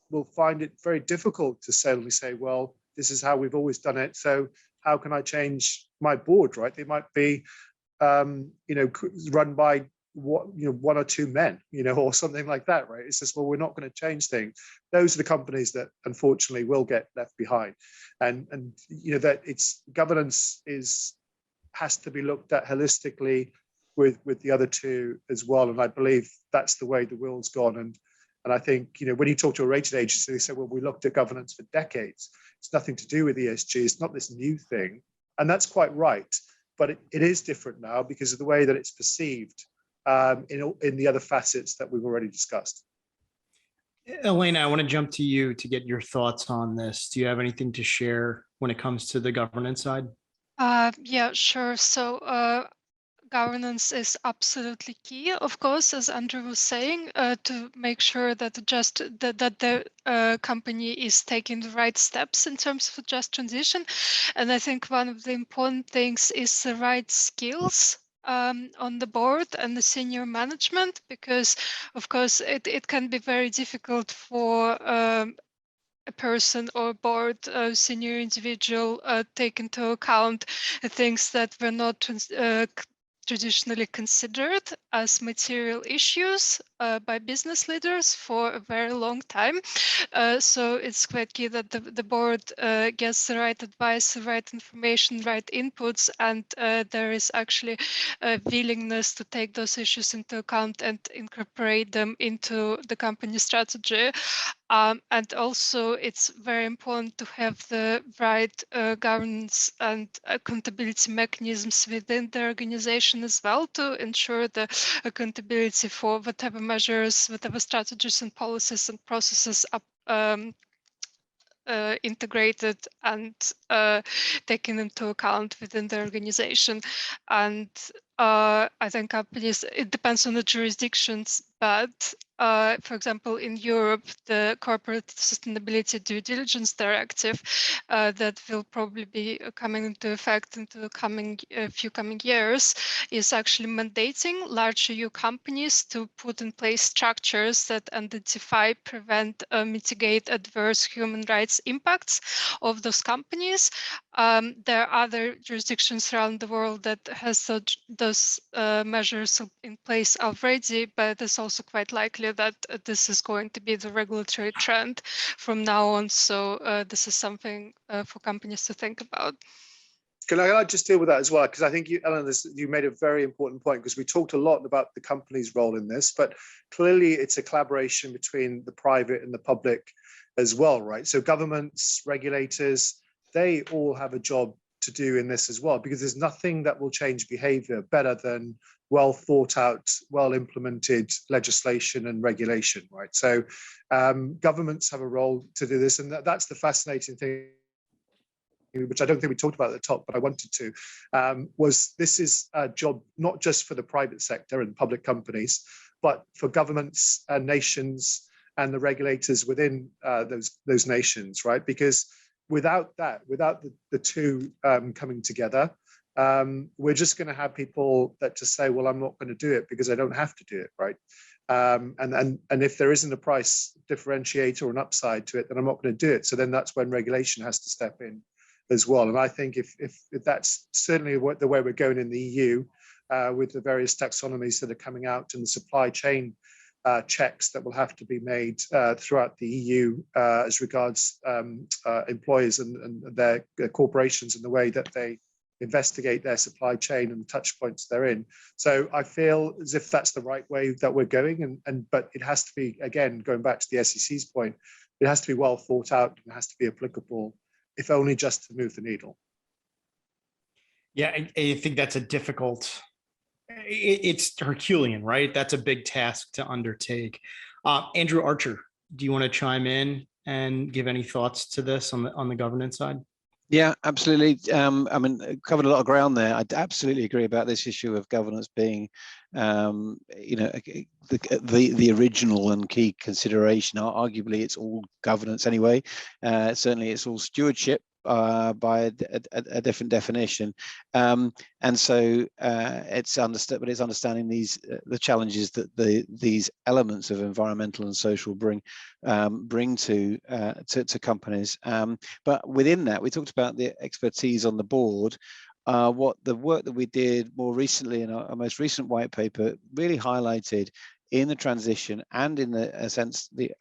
will find it very difficult to suddenly say, well, this is how we've always done it, so how can I change my board, right? They might be run by one or two men, or something like that, right? It's just, well, we're not going to change things. Those are the companies that unfortunately will get left behind, and that it's governance has to be looked at holistically with the other two as well. And I believe that's the way the world's gone. And I think when you talk to a rating agency, they say, well, we looked at governance for decades. It's nothing to do with ESG. It's not this new thing, and that's quite right. But it is different now because of the way that it's perceived in the other facets that we've already discussed. Elena, I want to jump to you to get your thoughts on this. Do you have anything to share when it comes to the governance side? Yeah, sure. So governance is absolutely key, of course, as Andrew was saying, to make sure that the company is taking the right steps in terms of a just transition. And I think one of the important things is the right skills on the board and the senior management, because of course it can be very difficult for a person or board senior individual take into account things that were not traditionally considered as material issues by business leaders for a very long time. So it's quite key that the board gets the right advice, the right information, right inputs, and there is actually a willingness to take those issues into account and incorporate them into the company strategy. And also, it's very important to have the right governance and accountability mechanisms within the organization as well, to ensure the accountability for whatever measures, whatever strategies and policies and processes are integrated and taken into account within the organization. And I think companies, it depends on the jurisdictions, but for example, in Europe, the Corporate Sustainability Due Diligence Directive that will probably be coming into effect into the few coming years is actually mandating large EU companies to put in place structures that identify, prevent, mitigate adverse human rights impacts of those companies. There are other jurisdictions around the world that has those measures in place already, but it's also quite likely that this is going to be the regulatory trend from now on. So this is something for companies to think about. Can I just deal with that as well? Because I think Elena, you made a very important point, because we talked a lot about the company's role in this, but clearly it's a collaboration between the private and the public as well, right? So governments, regulators, they all have a job to do in this as well, because there's nothing that will change behavior better than well thought out, well implemented legislation and regulation, right? So governments have a role to do this, and that's the fascinating thing, which I don't think we talked about at the top, but I wanted to, was this is a job not just for the private sector and public companies, but for governments and nations and the regulators within those nations, right? Because without that, without the two coming together, we're just going to have people that just say, well, I'm not going to do it because I don't have to do it, right? And if there isn't a price differentiator or an upside to it, then I'm not going to do it. So then that's when regulation has to step in as well. And I think if that's certainly the way we're going in the EU, with the various taxonomies that are coming out and the supply chain checks that will have to be made throughout the EU as regards employers and their corporations and the way that they investigate their supply chain and the touch points they're in. So I feel as if that's the right way that we're going, but it has to be, again, going back to the SEC's point, it has to be well thought out and it has to be applicable, if only just to move the needle. Yeah, I think that's a difficult, it's Herculean, right? That's a big task to undertake. Andrew Archer, do you want to chime in and give any thoughts to this on the governance side? Yeah, absolutely. I mean, covered a lot of ground there. I absolutely agree about this issue of governance being, you know, the original and key consideration. Arguably, it's all governance anyway. Certainly, it's all stewardship by a different definition. And so it's understanding these the challenges that these elements of environmental and social bring to companies. But within that, we talked about the expertise on the board. What the work that we did more recently in our most recent white paper really highlighted in the transition and in the sense the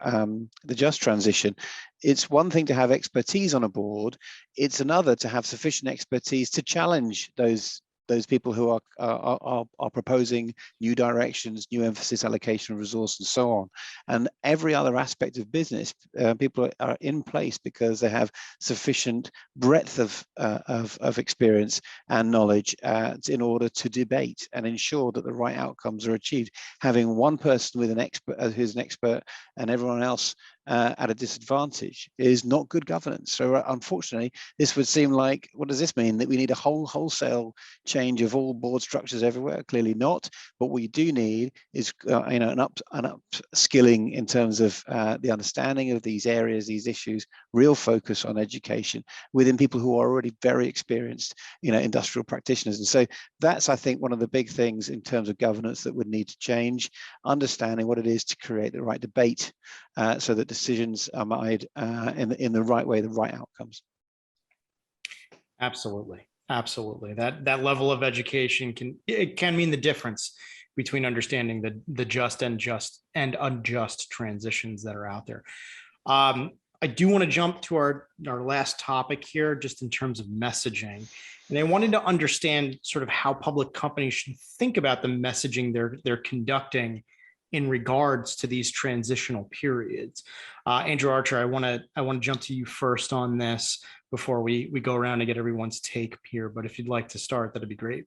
just transition. It's one thing to have expertise on a board. It's another to have sufficient expertise to challenge those people who are proposing new directions, new emphasis, allocation of resource, and so on. And every other aspect of business, people are in place because they have sufficient breadth of experience and knowledge in order to debate and ensure that the right outcomes are achieved. Having one person with an expert who's an expert and everyone else at a disadvantage is not good governance. So unfortunately, this would seem like, what does this mean? That we need a wholesale change of all board structures everywhere? Clearly not. But what you do need is you know, an upskilling in terms of the understanding of these areas, these issues, real focus on education within people who are already very experienced, you know, industrial practitioners. And so that's, I think, one of the big things in terms of governance that would need to change, understanding what it is to create the right debate so that decisions are made in the right way, the right outcomes. Absolutely. Absolutely. That level of education can mean the difference between understanding the just and unjust transitions that are out there. I do want to jump to our last topic here, just in terms of messaging. And I wanted to understand sort of how public companies should think about the messaging they're conducting in regards to these transitional periods. Andrew Archer, I want to jump to you first on this before we go around and get everyone's take here. But if you'd like to start, that'd be great.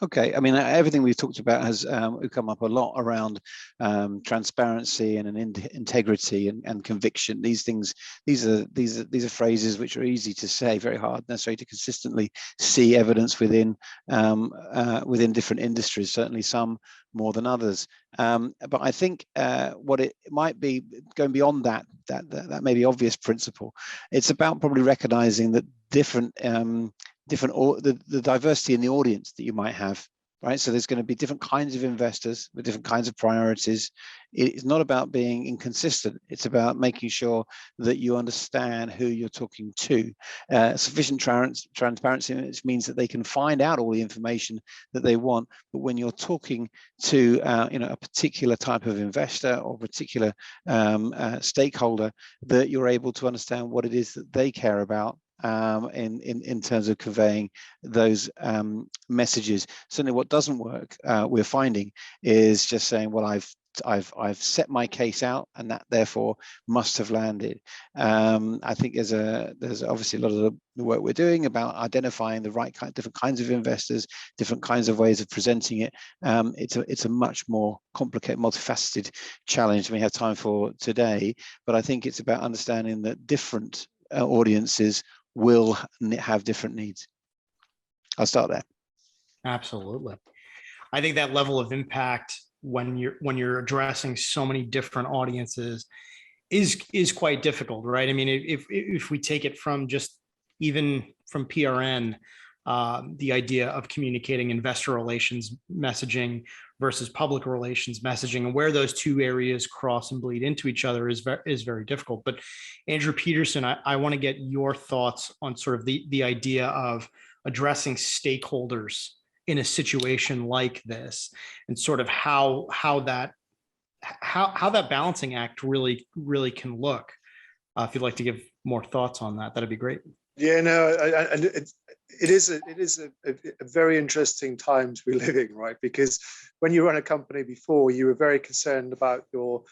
Okay, I mean, everything we've talked about has come up a lot around transparency and integrity and conviction. These things, these are phrases which are easy to say, very hard necessarily to consistently see evidence within different industries. Certainly, some more than others. But I think what it might be going beyond that may be obvious principle. It's about probably recognizing that the diversity in the audience that you might have, right? So there's going to be different kinds of investors with different kinds of priorities. It's not about being inconsistent. It's about making sure that you understand who you're talking to. Sufficient transparency, which means that they can find out all the information that they want. But when you're talking to you know, a particular type of investor or particular stakeholder, that you're able to understand what it is that they care about in terms of conveying those messages. Certainly what doesn't work, we're finding, is just saying, well, I've set my case out and that therefore must have landed. I think there's obviously a lot of the work we're doing about identifying the right different kinds of investors, different kinds of ways of presenting it. It's a much more complicated, multifaceted challenge than we have time for today. But I think it's about understanding that different audiences will have different needs. I'll start there. Absolutely. I think that level of impact when you're addressing so many different audiences is quite difficult, right? I mean, if we take it from just even from PRN, the idea of communicating investor relations messaging versus public relations messaging, and where those two areas cross and bleed into each other is very difficult. But Andrew Petersen, I want to get your thoughts on sort of the idea of addressing stakeholders in a situation like this, and sort of how that balancing act really can look. If you'd like to give more thoughts on that, that'd be great. Yeah, no, and it is a very interesting time to be living, right? Because when you run a company before, you were very concerned about your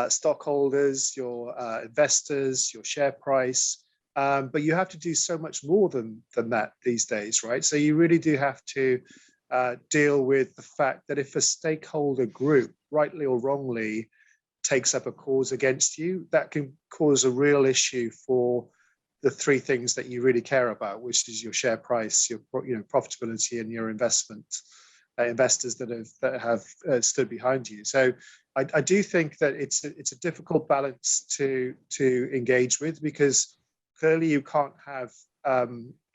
stockholders, your investors, your share price, but you have to do so much more than that these days, right? So you really do have to deal with the fact that if a stakeholder group, rightly or wrongly, takes up a cause against you, that can cause a real issue for the three things that you really care about, which is your share price, your profitability, and your investors that have stood behind you. So I do think that it's a difficult balance to engage with, because clearly you can't have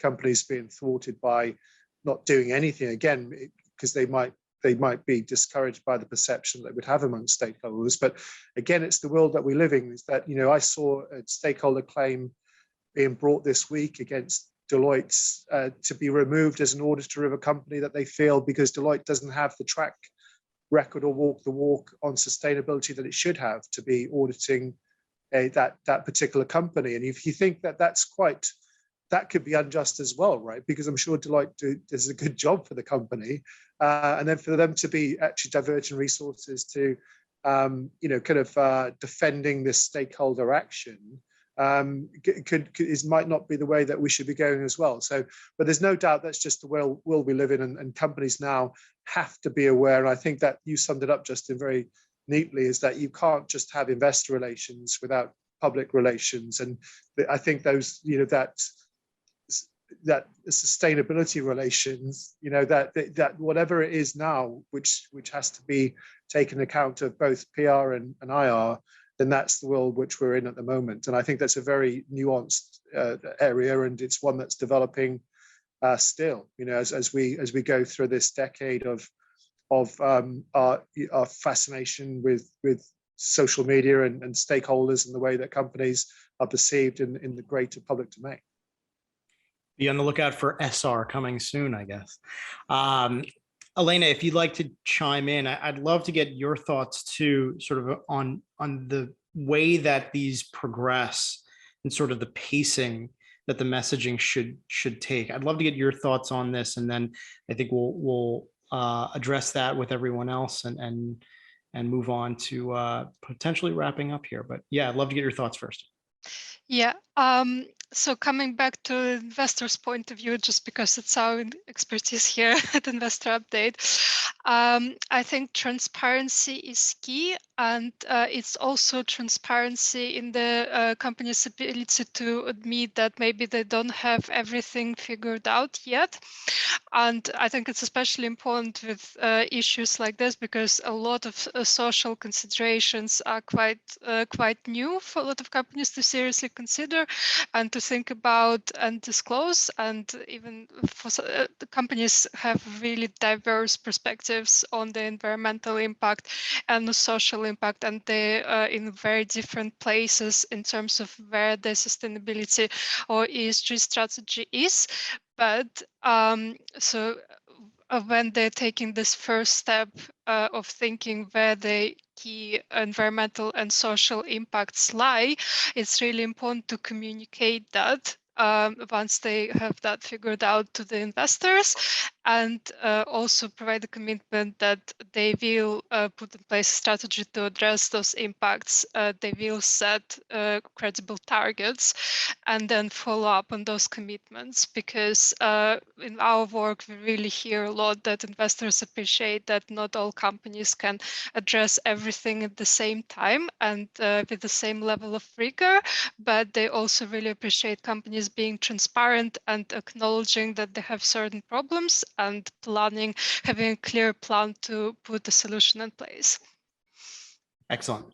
companies being thwarted by not doing anything, again, because they might be discouraged by the perception that would have amongst stakeholders. But again, it's the world that we live in. Is that, I saw a stakeholder claim being brought this week against Deloitte to be removed as an auditor of a company that they feel, because Deloitte doesn't have the track record or walk the walk on sustainability that it should have to be auditing that particular company. And if you think that that could be unjust as well, right? Because I'm sure Deloitte does a good job for the company, and then for them to be actually diverting resources to, defending this stakeholder action, might not be the way that we should be going as well. So, but there's no doubt that's just the world we live in, and companies now have to be aware. And I think that you summed it up, Justin, very neatly, is that you can't just have investor relations without public relations. And I think those, that sustainability relations, that whatever it is now, which has to be taken account of both PR and IR, then that's the world which we're in at the moment. And I think that's a very nuanced area, and it's one that's developing still. As we go through this decade of our fascination with social media and stakeholders and the way that companies are perceived in the greater public domain. Be on the lookout for SR coming soon, I guess. Elena, if you'd like to chime in, I'd love to get your thoughts too, sort of on the way that these progress and sort of the pacing that the messaging should take. I'd love to get your thoughts on this, and then I think we'll address that with everyone else and move on to potentially wrapping up here. But yeah, I'd love to get your thoughts first. Yeah. So coming back to investors' point of view, just because it's our expertise here at Investor Update, I think transparency is key, and it's also transparency in the company's ability to admit that maybe they don't have everything figured out yet. And I think it's especially important with issues like this, because a lot of social considerations are quite new for a lot of companies to seriously consider and to think about and disclose. And even for the companies have really diverse perspectives on the environmental impact and the social impact, and they're in very different places in terms of where their sustainability or ESG strategy is. But when they're taking this first step of thinking where the key environmental and social impacts lie, it's really important to communicate that once they have that figured out to the investors, and also provide a commitment that they will put in place a strategy to address those impacts. They will set credible targets and then follow up on those commitments, because in our work, we really hear a lot that investors appreciate that not all companies can address everything at the same time and with the same level of rigor, but they also really appreciate companies being transparent and acknowledging that they have certain problems and having a clear plan to put the solution in place. Excellent.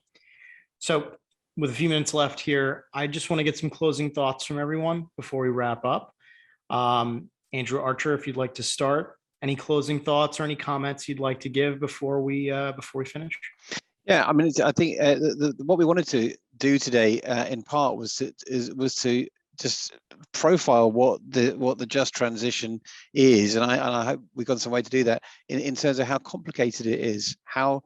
So with a few minutes left here, I just want to get some closing thoughts from everyone before we wrap up. Andrew Archer, if you'd like to start, any closing thoughts or any comments you'd like to give before we finish? Yeah, I mean, I think what we wanted to do today, in part, was to just profile what the just transition is, and I hope we've gone some way to do that in terms of how complicated it is, how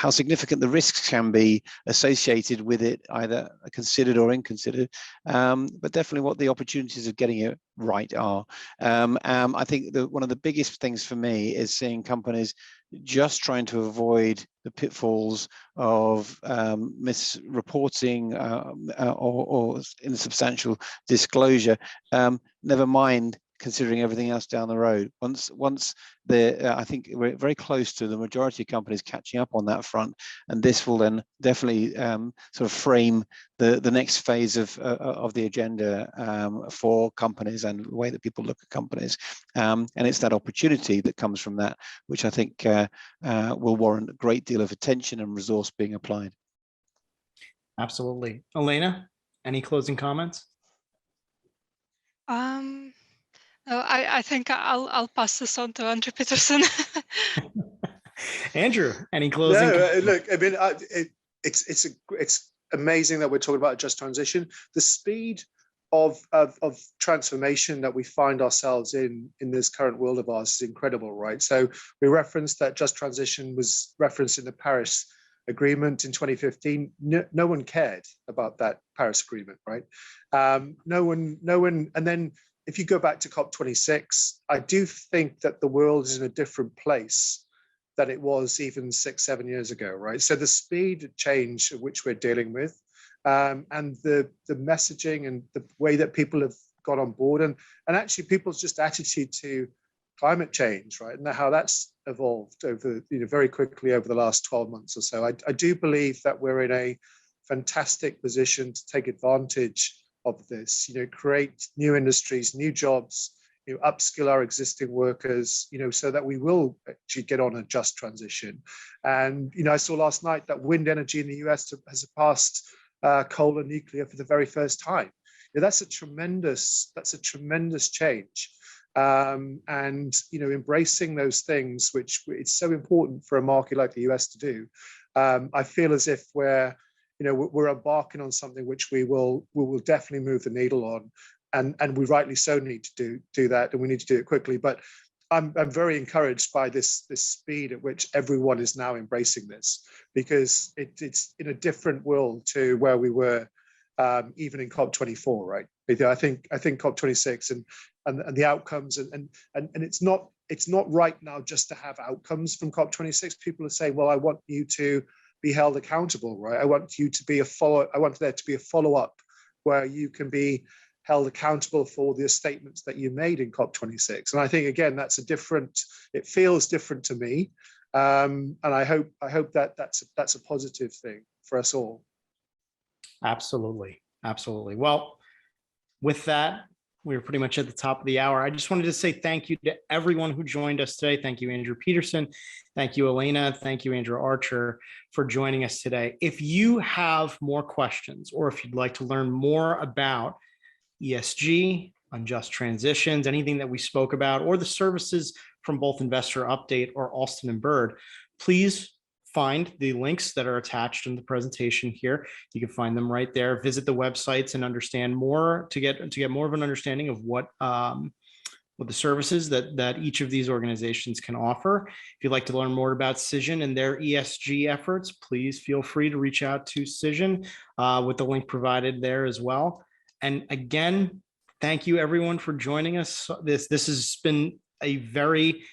significant the risks can be associated with it, either considered or inconsidered, but definitely what the opportunities of getting it right are. I think one of the biggest things for me is seeing companies just trying to avoid the pitfalls of misreporting or insubstantial disclosure, never mind considering everything else down the road. Once I think we're very close to the majority of companies catching up on that front, and this will then definitely sort of frame the next phase of the agenda for companies and the way that people look at companies. And it's that opportunity that comes from that, which I think will warrant a great deal of attention and resource being applied. Absolutely. Elena, any closing comments? No, I think I'll pass this on to Andrew Petersen. Andrew, any closing? No, look, I mean, it's amazing that we're talking about a just transition. The speed of transformation that we find ourselves in this current world of ours is incredible, right? So we referenced that just transition was referenced in the Paris Agreement in 2015. No one cared about that Paris Agreement, right? No one, and then if you go back to COP26, I do think that the world is in a different place than it was even 6-7 years ago, right? So the speed of change of which we're dealing with, and the messaging and the way that people have got on board, and actually people's just attitude to climate change, right? And how that's evolved over, very quickly over the last 12 months or so. I do believe that we're in a fantastic position to take advantage of this, create new industries, new jobs, upskill our existing workers, so that we will actually get on a just transition. And, I saw last night that wind energy in the US has surpassed coal and nuclear for the very first time. That's a tremendous change. And, embracing those things, which it's so important for a market like the US to do. I feel as if we're embarking on something which we will definitely move the needle on, and we rightly so need to do that, and we need to do it quickly. But I'm very encouraged by this speed at which everyone is now embracing this, because it's in a different world to where we were even in COP24, right? I think COP26 and the outcomes, and it's not right now just to have outcomes from COP26. People are saying, well, I want you to be held accountable, right? I want there to be a follow-up where you can be held accountable for the statements that you made in COP26. And I think, again, it feels different to me. And I hope that that's a positive thing for us all. Absolutely. Well, with that, we're pretty much at the top of the hour. I just wanted to say thank you to everyone who joined us today. Thank you, Andrew Petersen. Thank you, Elena. Thank you, Andrew Archer, for joining us today. If you have more questions, or if you'd like to learn more about ESG, unjust transitions, anything that we spoke about, or the services from both Investor Update or Alston and Bird, please find the links that are attached in the presentation here. You can find them right there. Visit the websites and understand more to get more of an understanding of what the services that each of these organizations can offer. If you'd like to learn more about Cision and their ESG efforts, please feel free to reach out to Cision with the link provided there as well. And again, thank you everyone for joining us. This has been a very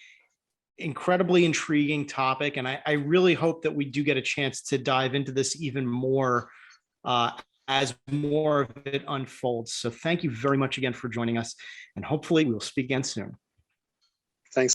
incredibly intriguing topic, and I really hope that we do get a chance to dive into this even more as more of it unfolds. So thank you very much again for joining us, and hopefully we will speak again soon.